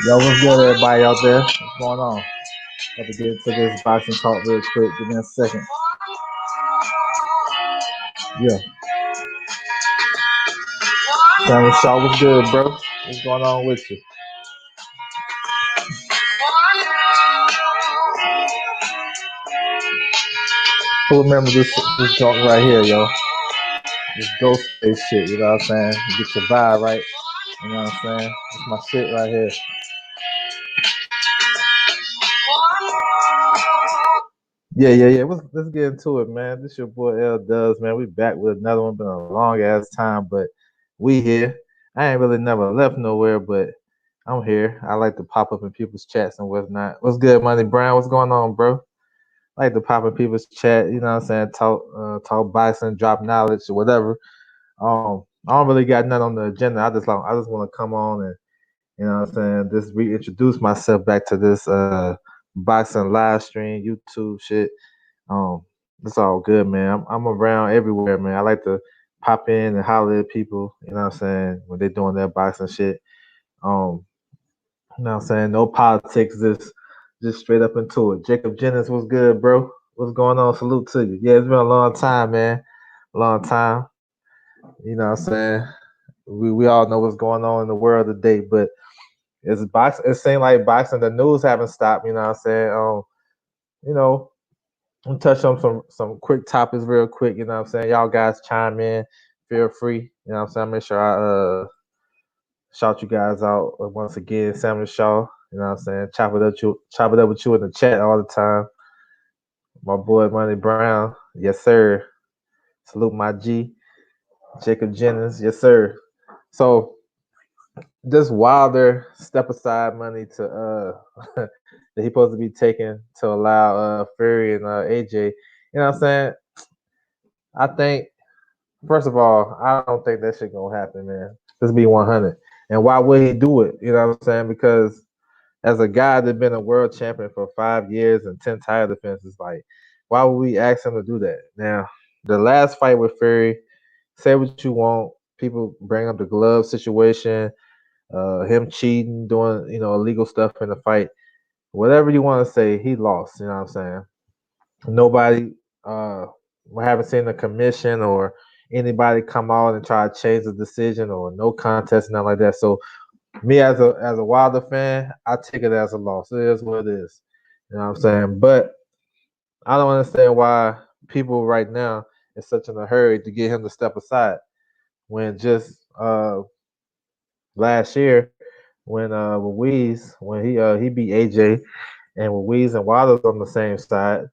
Yo, what's good, everybody out there? What's going on? Have to get into this boxing talk real quick. Give me a second. Yeah. Cameron Shaw, what's good, bro? What's going on with you? Who remember this joint right here, yo? This Ghostface shit, you know what I'm saying? Get your vibe right. You know what I'm saying? It's my shit right here. Yeah. Let's get into it, man. This your boy L Dubs, man. We back with another one. Been a long ass time, but we here. I ain't really never left nowhere, but I'm here. I like to pop up in people's chats and whatnot. What's good, Money Brown? What's going on, bro? I like to pop in people's chat. You know what I'm saying? Talk bison, drop knowledge or whatever. I don't really got nothing on the agenda. I just want to come on and you know what I'm saying, just reintroduce myself back to this boxing live stream, YouTube shit. Um, it's all good, man. I'm around everywhere, man. I like to pop in and holler at people, you know what I'm saying, when they're doing their boxing shit. Um, you know what I'm saying? No politics, just straight up into it. Jacob Jennings, what's good, bro? What's going on? Salute to you. Yeah, it's been a long time, man. Long time. You know what I'm saying? We all know what's going on in the world today, but it's boxing. It seems like boxing. The news haven't stopped. You know what I'm saying? You know, we'll touch on some quick topics real quick. You know what I'm saying? Y'all guys chime in. Feel free. You know what I'm saying? Make sure I shout you guys out once again. Samuel Shaw. You know what I'm saying? Chop it up with you in the chat all the time. My boy Money Brown. Yes, sir. Salute my G. Jacob Jennings. Yes, sir. So this Wilder step aside money to that he's supposed to be taking to allow Fury and AJ. You know what I'm saying? I think first of all, I don't think that shit gonna happen, man. Let's be 100. And why would he do it? You know what I'm saying? Because as a guy that's been a world champion for 5 years and 10 title defenses, like, why would we ask him to do that? Now, the last fight with Fury, say what you want. People bring up the glove situation, him cheating, doing illegal stuff in the fight. Whatever you want to say, he lost. You know what I'm saying? Nobody, we haven't seen the commission or anybody come out and try to change the decision or no contest, nothing like that. So me as a Wilder fan, I take it as a loss. It is what it is. You know what I'm saying? But I don't understand why people right now is such in a hurry to get him to step aside when just last year when Louise when he beat AJ and Louise and Wilder's on the same side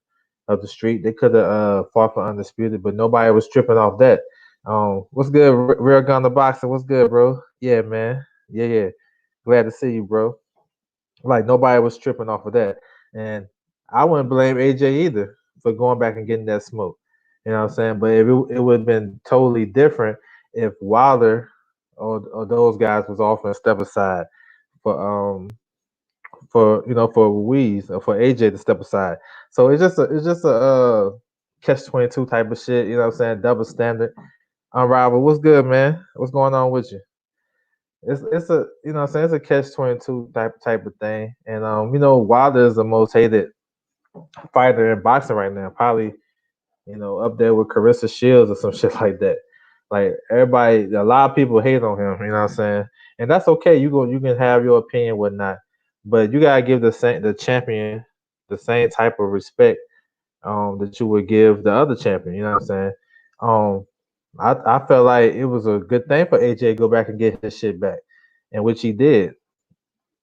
of the street, they could have fought for undisputed, but nobody was tripping off that. What's good, Real Gun the Boxer? What's good, bro? Yeah, man. Yeah. Glad to see you, bro. Like nobody was tripping off of that, and I wouldn't blame AJ either for going back and getting that smoke. You know what I'm saying? But if it would have been totally different if Wilder or those guys was offering step aside for for Louise or for AJ to step aside. So it's just a catch 22 type of shit. You know what I'm saying? Double standard. Unrivaled. What's good, man? What's going on with you? It's a you know what I'm saying, it's a catch 22 type of thing. And Wilder is the most hated fighter in boxing right now. Probably, up there with Carissa Shields or some shit like that. Like everybody, a lot of people hate on him, you know what I'm saying? And that's okay. You can have your opinion, whatnot. But you gotta give the champion the same type of respect that you would give the other champion, you know what I'm saying? Um I felt like it was a good thing for AJ to go back and get his shit back, and which he did.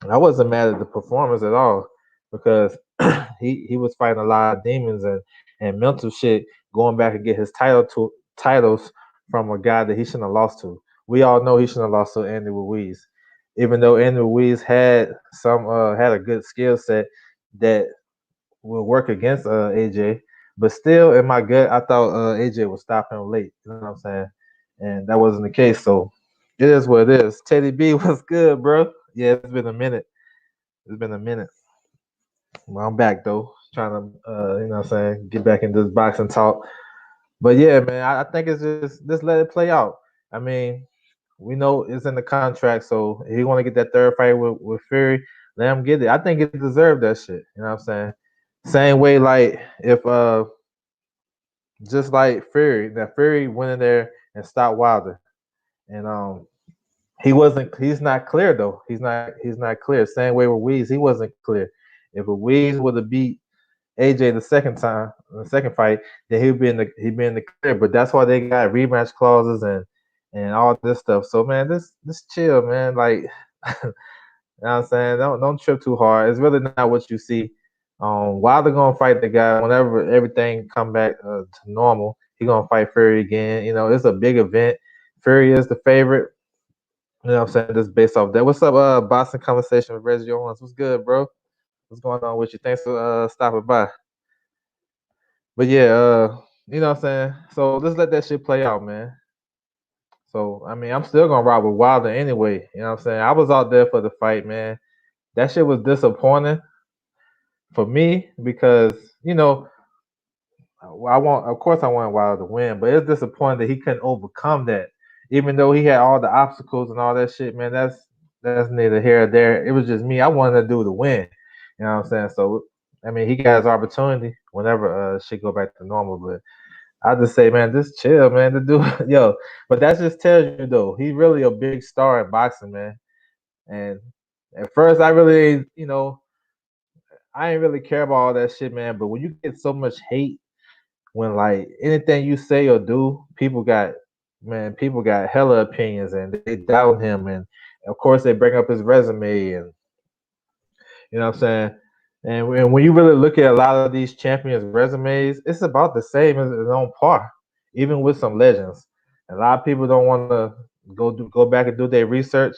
I wasn't mad at the performance at all because he was fighting a lot of demons and mental shit going back and get his titles from a guy that he shouldn't have lost to. We all know he shouldn't have lost to Andy Ruiz, even though Andy Ruiz had a good skill set that will work against AJ. But still, in my gut, I thought AJ would stop him late. You know what I'm saying? And that wasn't the case. So it is what it is. Teddy B, what's good, bro? Yeah, it's been a minute. It's been a minute. Well, I'm back though, trying to you know what I'm saying, get back into this boxing talk. But yeah, man, I think it's just let it play out. I mean, we know it's in the contract, so he want to get that third fight with Fury. Let him get it. I think it deserved that shit. You know what I'm saying? Same way, like if just like Fury, that Fury went in there and stopped Wilder, and he's not clear though. He's not clear. Same way with Weeds, he wasn't clear. If a Weeds would have beat AJ the second time, the second fight, then he'd be in the clear. But that's why they got rematch clauses and all this stuff. So man, this chill, man. Like you know what I'm saying? Don't trip too hard. It's really not what you see. Wilder gonna fight the guy whenever everything come back to normal. He gonna fight Fury again. You know, it's a big event. Fury is the favorite. You know what I'm saying? Just based off that. What's up, Boston Conversation with Reggie Owens? What's good, bro? What's going on with you? Thanks for stopping by. But yeah, you know what I'm saying? So let's let that shit play out, man. So I mean, I'm still gonna ride with Wilder anyway. You know what I'm saying? I was out there for the fight, man. That shit was disappointing for me because you know of course, I want Wilder to win, but it's disappointing that he couldn't overcome that. Even though he had all the obstacles and all that shit, man, that's neither here or there. It was just me. I wanted to do the win. You know what I'm saying? So I mean, he got his opportunity whenever shit go back to normal. But I just say, man, just chill, man. The dude, yo. But that just tells you though, he's really a big star in boxing, man. And at first, I really, I ain't really care about all that shit, man. But when you get so much hate when like anything you say or do, people got hella opinions and they doubt him, and of course they bring up his resume, and you know what I'm saying. And when you really look at a lot of these champions' resumes, it's about the same as on par, even with some legends. A lot of people don't want to go back and do their research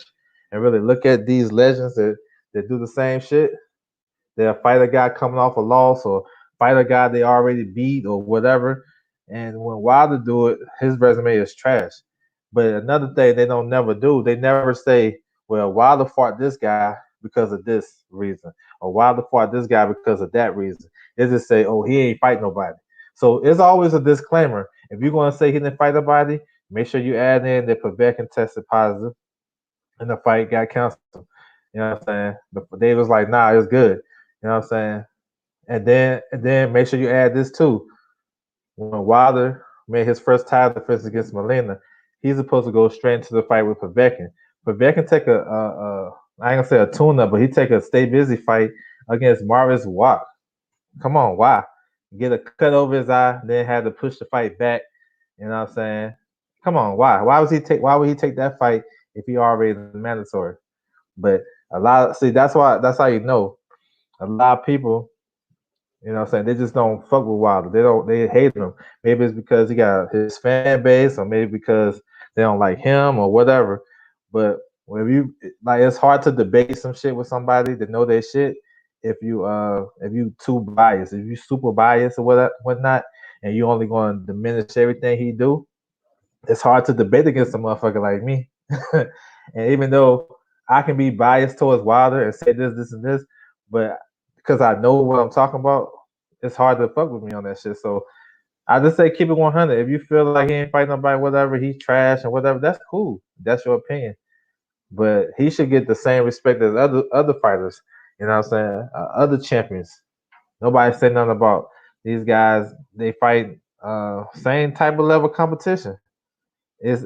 and really look at these legends that do the same shit. They'll fight a guy coming off a loss or fight a guy they already beat or whatever. And when Wilder do it, his resume is trash. But another thing they don't never do, they never say, well, Wilder fought this guy because of this reason, or Wilder fought this guy because of that reason. They just say, oh, he ain't fight nobody. So it's always a disclaimer. If you're going to say he didn't fight nobody, make sure you add in that Povetkin tested positive and the fight got canceled. You know what I'm saying? But Dave was like, nah, it's good. You know what I'm saying? And then make sure you add this too. When Wilder made his first title defense against Molina, he's supposed to go straight into the fight with Povetkin. Povetkin take I ain't gonna say a tune-up, but he take a stay busy fight against Marius Watt. Come on, why? Get a cut over his eye, then had to push the fight back. You know what I'm saying? Come on, why? Why would he take that fight if he already mandatory? But that's how you know a lot of people, you know what I'm saying, they just don't fuck with Wilder. They hate him. Maybe it's because he got his fan base, or maybe because they don't like him or whatever. But when you like, it's hard to debate some shit with somebody that know their shit if you too biased, if you super biased or whatnot, and you only going to diminish everything he do. It's hard to debate against a motherfucker like me. And even though I can be biased towards Wilder and say this, and this, but because I know what I'm talking about, it's hard to fuck with me on that shit. So I just say keep it 100. If you feel like he ain't fighting nobody, whatever, he's trash and whatever, that's cool. That's your opinion. But he should get the same respect as other fighters. You know what I'm saying? Other champions. Nobody said nothing about these guys. They fight same type of level competition. It's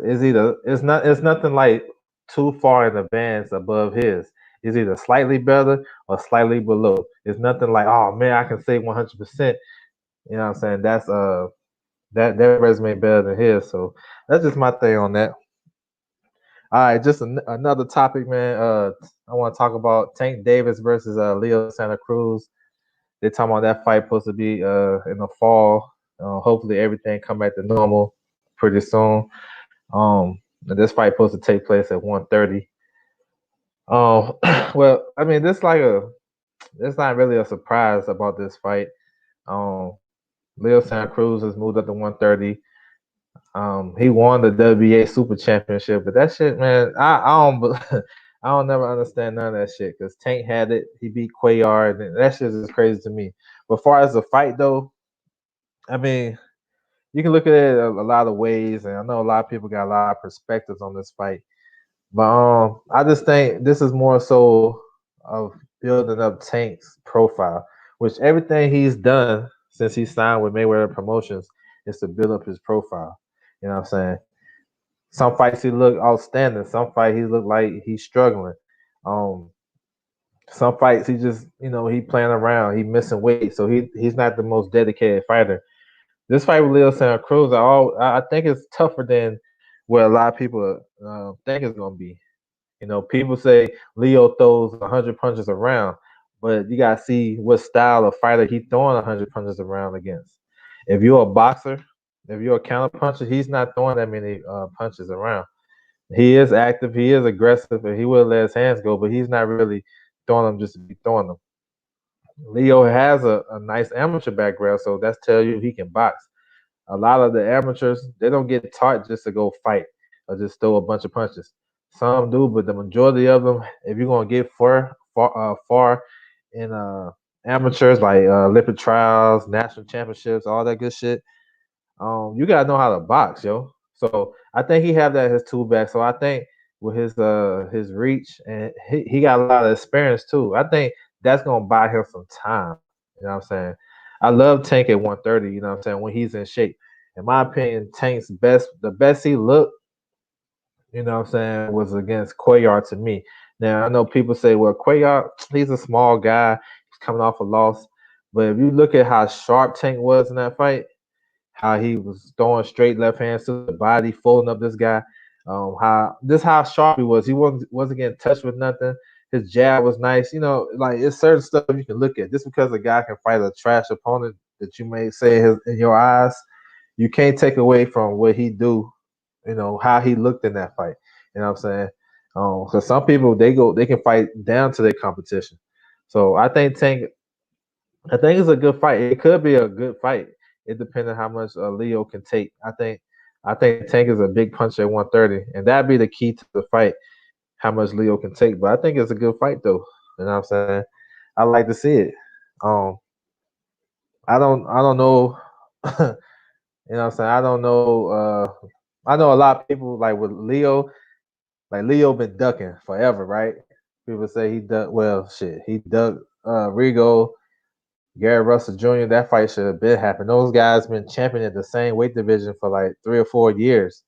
nothing like too far in advance above his. It's either slightly better or slightly below. It's nothing like, oh man, I can say 100%. You know what I'm saying? That resume better than his. So that's just my thing on that. All right, just another topic, man. I want to talk about Tank Davis versus Leo Santa Cruz. They're talking about that fight supposed to be in the fall. Hopefully everything come back to normal pretty soon. This fight supposed to take place at 1:30. Well, I mean, it's not really a surprise about this fight. Um, Leo Santa Cruz has moved up to 130. He won the WBA Super Championship, but that shit, man, I don't I don't never understand none of that shit because Tank had it. He beat Cuellar, and that shit is crazy to me. But as far as the fight though, I mean, you can look at it a lot of ways, and I know a lot of people got a lot of perspectives on this fight. But I just think this is more so of building up Tank's profile, which everything he's done since he signed with Mayweather Promotions is to build up his profile. You know what I'm saying? Some fights he look outstanding. Some fight he look like he's struggling. Um, some fights he just he playing around. He missing weight, so he's not the most dedicated fighter. This fight with Leo Santa Cruz, I think it's tougher than what a lot of people think it's gonna be. People say Leo throws 100 punches around, but you gotta see what style of fighter he throwing 100 punches around against. If you're a boxer, if you're a counter puncher, he's not throwing that many punches around. He is active, he is aggressive, and he will let his hands go, but he's not really throwing them just to be throwing them. Leo has a nice amateur background, so that's tell you he can box. A lot of the amateurs, they don't get taught just to go fight or just throw a bunch of punches. Some do, but the majority of them, if you're gonna get far in amateurs like Olympic trials, national championships, all that good shit, you gotta know how to box, yo. So I think he have that in his tool bag. So I think with his reach and he got a lot of experience too. I think that's gonna buy him some time. You know what I'm saying? I love Tank at 130. You know what I'm saying? When he's in shape, in my opinion, Tank's the best he looked. You know what I'm saying, was against Cuellar to me. Now I know people say, well, Cuellar, he's a small guy, he's coming off a loss. But if you look at how sharp Tank was in that fight, how he was throwing straight left hands to the body, folding up this guy. How sharp he was. He wasn't getting touched with nothing. His jab was nice. Like it's certain stuff you can look at. Just because a guy can fight a trash opponent that you may say in your eyes, you can't take away from what he do. How he looked in that fight. You know what I'm saying? So some people they can fight down to their competition. So I think it's a good fight. It could be a good fight. It depends on how much Leo can take. I think Tank is a big puncher at 130, and that'd be the key to the fight. How much Leo can take, but I think it's a good fight though. You know what I'm saying? I like to see it. Um, I don't know. You know what I'm saying? I don't know. I know a lot of people like with Leo. Like Leo been ducking forever, right? People say he ducked. Well, shit, he ducked Rigo, Gary Russell Jr. That fight should have been happened. Those guys been championing the same weight division for like 3 or 4 years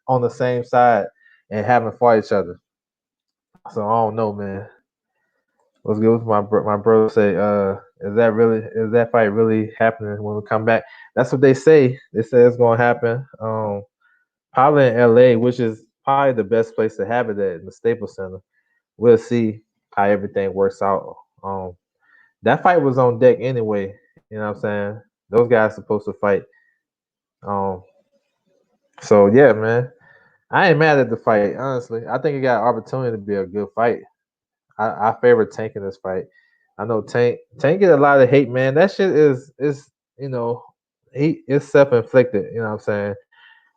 on the same side and haven't fought each other. So I don't know, man. What's good with my brother say? Is that fight really happening when we come back? That's what they say. They say it's gonna happen. Probably in LA, which is probably the best place to have it at in the Staples Center. We'll see how everything works out. That fight was on deck anyway. You know what I'm saying? Those guys supposed to fight. Um, so yeah, man. I ain't mad at the fight, honestly. I think it got opportunity to be a good fight. I favor Tank in this fight. I know Tank get a lot of hate, man. That shit is you know he is self inflicted. You know what I'm saying?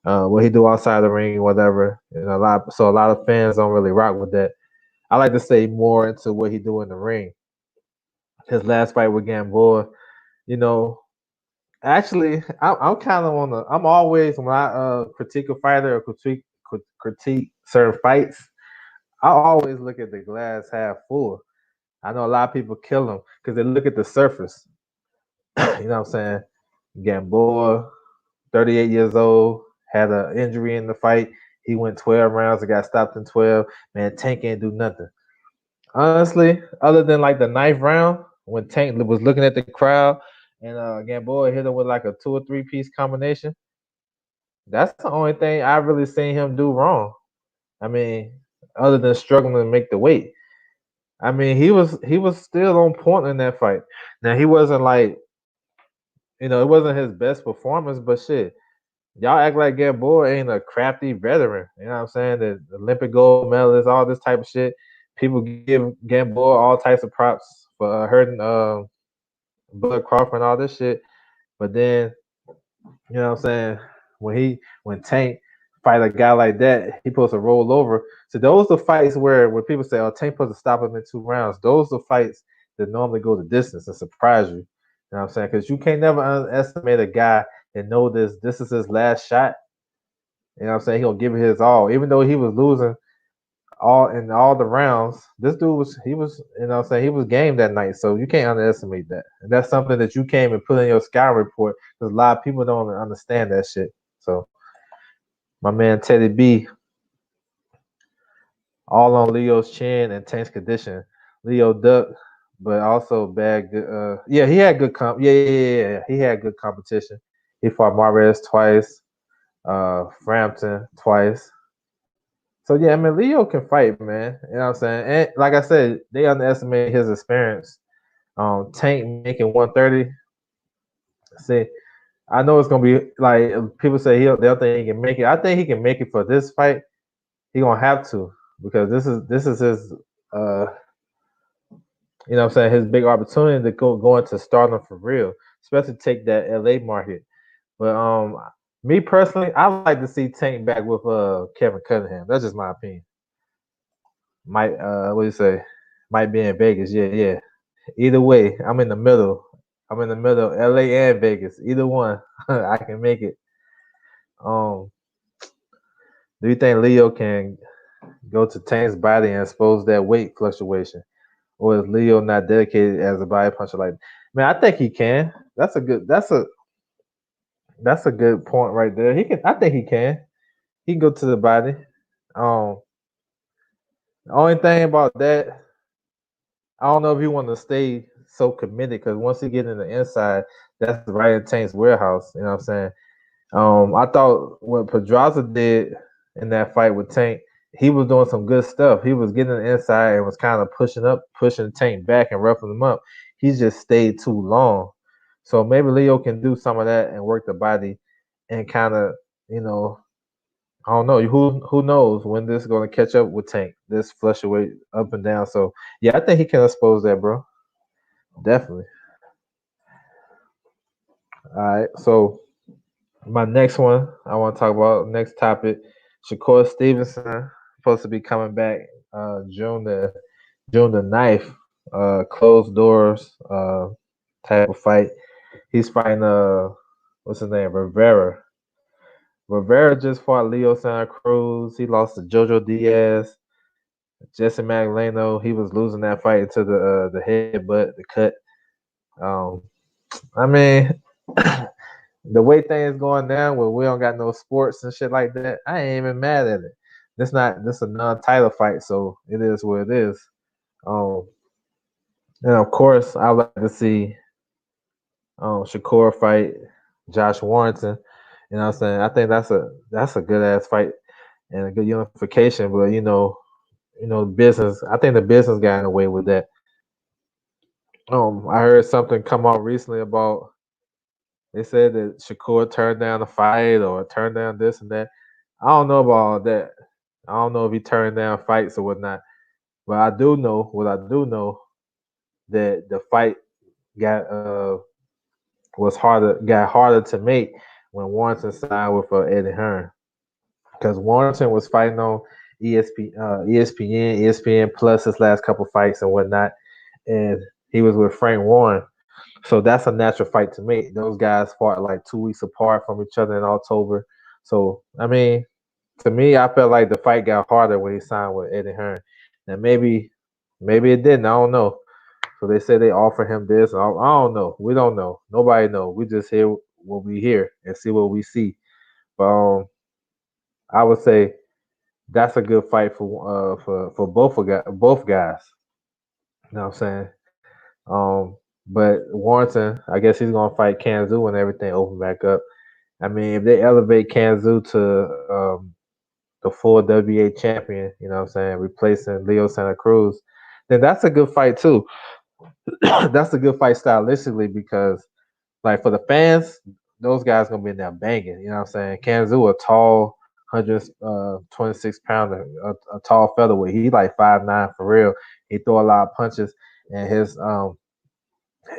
What he do outside the ring, whatever. A lot of fans don't really rock with that. I like to say more into what he do in the ring. His last fight with Gamboa, you know, actually, I'm kind of on the. I'm always when I critique a fighter or critique certain fights, I always look at the glass half full. I know a lot of people kill him because they look at the surface. You know what I'm saying? Gamboa, 38 years old, had an injury in the fight. He went 12 rounds and got stopped in 12. Man, Tank ain't do nothing. Honestly, other than like the ninth round when Tank was looking at the crowd and Gamboa hit him with like a 2 or 3 piece combination, that's the only thing I really seen him do wrong. I mean, other than struggling to make the weight. I mean, he was still on point in that fight. Now he wasn't like it wasn't his best performance, but shit, y'all act like Gamboa ain't a crafty veteran. You know what I'm saying? The Olympic gold medalist, all this type of shit. People give Gamboa all types of props for hurting Bud Crawford and all this shit. But then, you know what I'm saying? When Tank fight a guy like that, he supposed to roll over. So those are fights where when people say, "Oh, Tank supposed to stop him in 2 rounds." Those are fights that normally go the distance and surprise you. You know what I'm saying? Because you can't never underestimate a guy and know this is his last shot. You know what I'm saying? He gonna give it his all, even though he was losing all the rounds. This dude was you know what I'm saying, he was game that night. So you can't underestimate that. And that's something that you came and put in your scout report because a lot of people don't understand that shit. So my man Teddy B, all on Leo's chin and Tank's condition. Leo ducked, but also bad good yeah, he had good yeah. He had good competition. He fought Marquez twice, Frampton twice. So yeah, I mean Leo can fight, man. You know what I'm saying? And like I said, they underestimate his experience. Tank making 130. See, I know it's gonna be like people say they'll think he can make it. I think he can make it for this fight. He gonna have to because this is his you know what I'm saying, his big opportunity to go into stardom for real, especially take that LA market. But me personally, I like to see Tank back with Kevin Cunningham. That's just my opinion. Might what do you say? Might be in Vegas. Yeah, yeah. Either way, I'm in the middle. I'm in the middle, LA and Vegas. Either one, I can make it. Um, do you think Leo can go to Tank's body and expose that weight fluctuation, or is Leo not dedicated as a body puncher? Like, man, I think he can. That's a good point right there. He can. I think he can. He can go to the body. Um, the only thing about that, I don't know if he want to stay so committed because once he get in the inside, that's right in Tank's warehouse. You know what I'm saying? I thought what Pedraza did in that fight with Tank, he was doing some good stuff. He was getting the inside and was kind of pushing Tank back and roughing him up. He just stayed too long. So maybe Leo can do some of that and work the body and kind of, you know, I don't know. Who knows when this is going to catch up with Tank? This fluctuate up and down. So yeah, I think he can expose that, bro. Definitely. All right. So my next one I want to talk about next topic. Shakur Stevenson supposed to be coming back June the 9th. Closed doors type of fight. He's fighting what's his name? Rivera. Rivera just fought Leo Santa Cruz. He lost to Jojo Diaz. Jesse Magdaleno, he was losing that fight to the headbutt, the cut. Um, I mean, the way things going down where we don't got no sports and shit like that, I ain't even mad at it. This a non-title fight, so it is what it is. Um, and of course, I like to see Shakur fight Josh Warrington. You know what I'm saying? I think that's a good ass fight and a good unification. But business. I think the business got in the way with that. I heard something come out recently about they said that Shakur turned down the fight or turned down this and that. I don't know about all that. I don't know if he turned down fights or whatnot. But I do know what I do know that the fight got got harder to make when Warrington signed with Eddie Hearn because Warrington was fighting on ESPN Plus his last couple fights and whatnot, and he was with Frank Warren. So that's a natural fight to make. Those guys fought like 2 weeks apart from each other in October. So I mean, to me, I felt like the fight got harder when he signed with Eddie Hearn. And maybe it didn't. I don't know. So they say they offer him this. I don't know. We don't know. Nobody know. We just hear what we hear and see what we see. But I would say that's a good fight for both guys. You know what I'm saying? But Warrington, I guess he's gonna fight Kanzu when everything open back up. I mean, if they elevate Kanzu to the full WA champion, you know what I'm saying, replacing Leo Santa Cruz, then that's a good fight too. That's a good fight stylistically because, like, for the fans, those guys gonna be in there banging. You know what I'm saying? Kanzu, a tall, 126 pounder, a tall featherweight. He like 5'9" for real. He throw a lot of punches, and his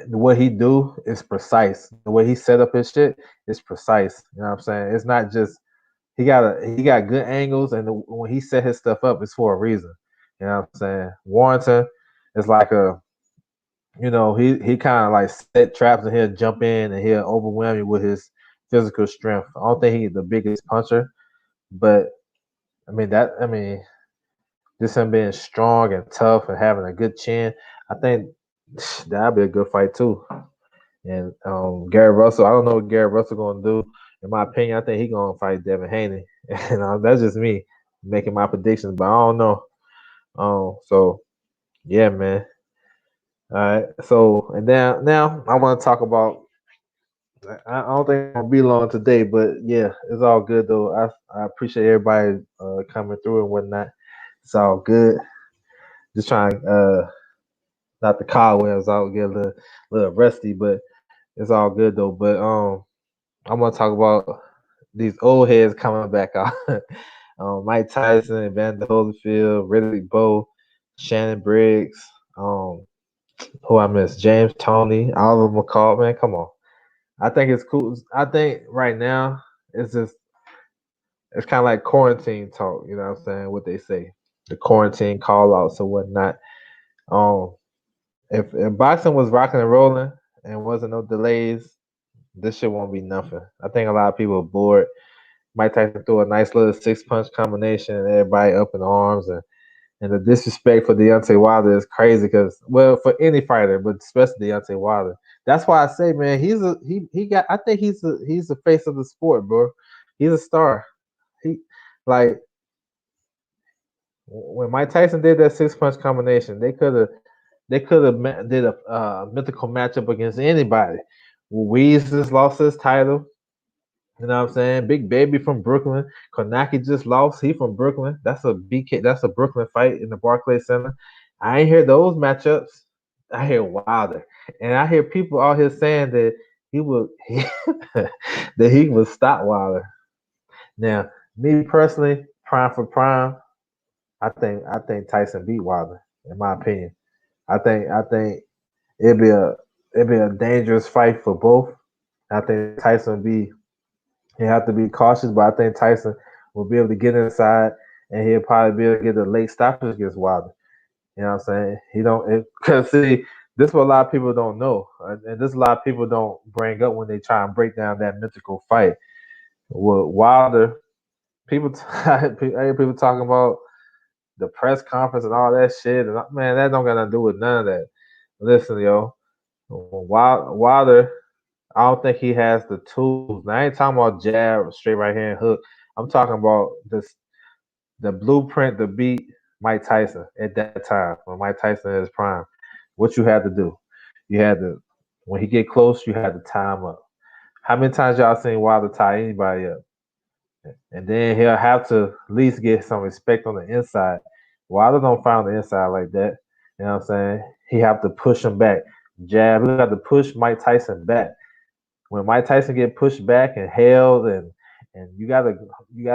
what he do is precise. The way he set up his shit is precise. You know what I'm saying? It's not just he got good angles, and when he set his stuff up, it's for a reason. You know what I'm saying? Warrington is like he kind of like set traps and he'll jump in and he'll overwhelm you with his physical strength. I don't think he's the biggest puncher, but I mean just him being strong and tough and having a good chin. I think that'd be a good fight too. And Gary Russell, I don't know what Gary Russell gonna do. In my opinion, I think he gonna fight Devin Haney, and that's just me making my predictions, but I don't know. So yeah, man. All right. So and now I want to talk about. I don't think I'm gonna be long today, but yeah, it's all good though. I appreciate everybody coming through and whatnot. It's all good. Just trying not the car wheels out, get a little rusty, but it's all good though. But I'm gonna talk about these old heads coming back out. Mike Tyson, Evander Holyfield, Ridley Bowe, Shannon Briggs, who I miss, James Toney, Oliver McCall. Man, come on. I think it's cool. I think right now it's kind of like quarantine talk. You know what I'm saying? What they say, the quarantine call outs or whatnot. Um, if boxing was rocking and rolling and wasn't no delays, this shit won't be nothing. I think a lot of people are bored. Mike Tyson threw a nice little 6 punch combination and everybody up in arms and the disrespect for Deontay Wilder is crazy because well for any fighter, but especially Deontay Wilder. That's why I say, man, he got I think he's the face of the sport, bro. He's a star. He like when Mike Tyson did that 6 punch combination, they could have did a mythical matchup against anybody. Weez just lost his title. You know what I'm saying? Big Baby from Brooklyn. Konaki just lost. He from Brooklyn. That's a BK. That's a Brooklyn fight in the Barclays Center. I ain't hear those matchups. I hear Wilder, and I hear people out here saying that he would that he would stop Wilder. Now, me personally, prime for prime, I think Tyson beat Wilder. In my opinion, I think it'd be a it'd be a dangerous fight for both. I think Tyson be he have to be cautious, but I think Tyson will be able to get inside, and he'll probably be able to get a late stoppage against Wilder. You know what I'm saying? He don't because see this is what a lot of people don't know, and this a lot of people don't bring up when they try and break down that mythical fight. Well, Wilder, I hear people talking about the press conference and all that shit, and man, that don't got nothing to do with none of that. Listen, yo, Wilder, I don't think he has the tools. Now, I ain't talking about jab, straight right hand hook. I'm talking about the blueprint to beat Mike Tyson at that time when Mike Tyson in his prime. What you had to do, you had to when he get close, you had to tie him up. How many times y'all seen Wilder tie anybody up? And then he'll have to at least get some respect on the inside. Wilder don't find the inside like that. You know what I'm saying? He have to push him back. Jab, he have to push Mike Tyson back. When Mike Tyson get pushed back and held and you gotta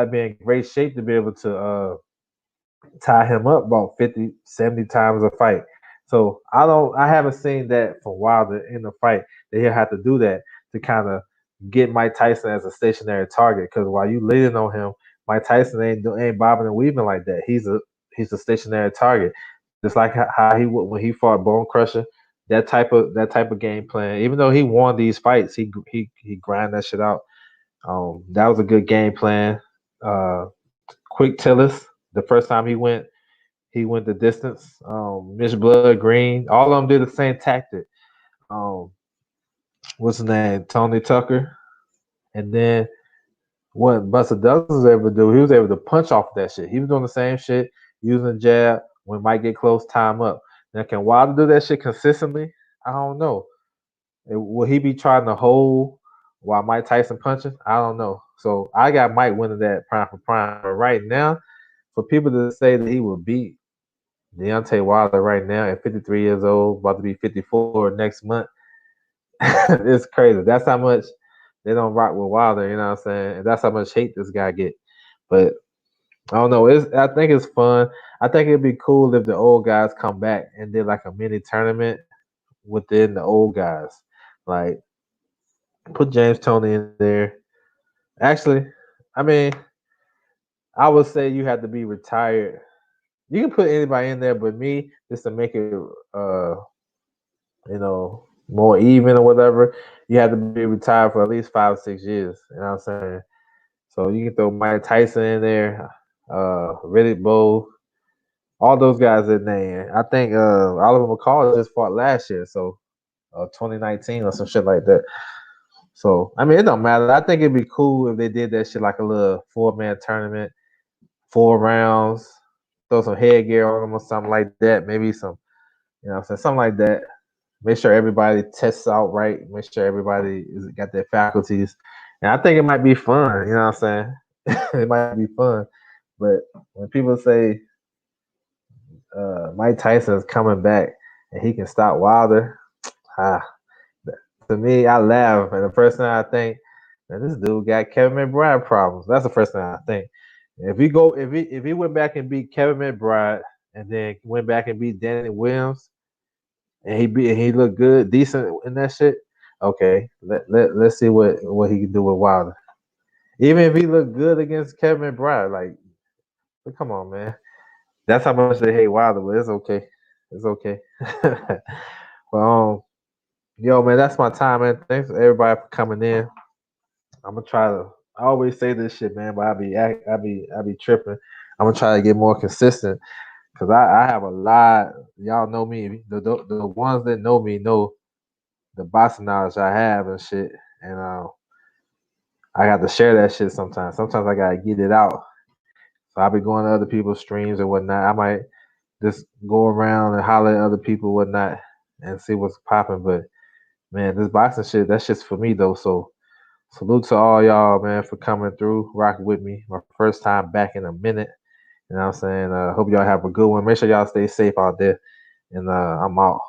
be in great shape to be able to tie him up about 50, 70 times a fight. So I haven't seen that from Wilder in the fight that he'll have to do that to kind of get Mike Tyson as a stationary target. Because while you leaning on him, Mike Tyson ain't bobbing and weaving like that. He's a stationary target, just like how he would when he fought Bone Crusher. That type of game plan. Even though he won these fights, he grind that shit out. That was a good game plan. Quick Tillis, the first time he went the distance. Mitch Blood Green, all of them did the same tactic. Um, what's his name? Tony Tucker. And then what Buster Douglas was able to do, he was able to punch off that shit. He was doing the same shit, using jab. When Mike get close, time up. Now, can Wilder do that shit consistently? I don't know. Will he be trying to hold while Mike Tyson punches? I don't know. So I got Mike winning that prime for prime. But right now, for people to say that he will beat Deontay Wilder right now at 53 years old, about to be 54 next month, it's crazy. That's how much they don't rock with Wilder, you know what I'm saying? And that's how much hate this guy get. But I don't know. I think it's fun. I think it'd be cool if the old guys come back and did like a mini tournament within the old guys. Like put James Toney in there. Actually, I mean, I would say you have to be retired. You can put anybody in there, but me just to make it, more even or whatever. You have to be retired for at least 5 or 6 years. You know what I'm saying? So you can throw Mike Tyson in there, Riddick Bowe, All those guys in there. I think Oliver McCall just fought last year, so 2019 or some shit like that. So I mean, it don't matter. I think it'd be cool if they did that shit like a little 4-man tournament, 4 rounds, throw some headgear on them or something like that. Maybe some, you know, what I'm saying, something like that. Make sure everybody tests out right. Make sure everybody got their faculties, and I think it might be fun. You know what I'm saying? It might be fun. But when people say Mike Tyson is coming back and he can stop Wilder, ah, to me, I laugh, and the first thing I think, man, this dude got Kevin McBride problems. That's the first thing I think. If he went back and beat Kevin McBride, and then went back and beat Danny Williams, and he looked good, decent in that shit. Okay, let's see what he can do with Wilder. Even if he looked good against Kevin McBride, like, come on, man. That's how much they hate Wilder, but it's okay. It's okay. Well, yo, man, that's my time, man. Thanks everybody for coming in. I'm gonna try to. I always say this shit, man, but I be tripping. I'm gonna try to get more consistent because I have a lot. Y'all know me. The ones that know me know the boxing knowledge I have and shit, and I got to share that shit sometimes. Sometimes I gotta get it out. So I'll be going to other people's streams and whatnot. I might just go around and holler at other people, whatnot, and see what's popping. But man, this boxing shit, that's just for me though. So salute to all y'all, man, for coming through, rocking with me. My first time back in a minute. You know what I'm saying? Hope y'all have a good one. Make sure y'all stay safe out there. And I'm out.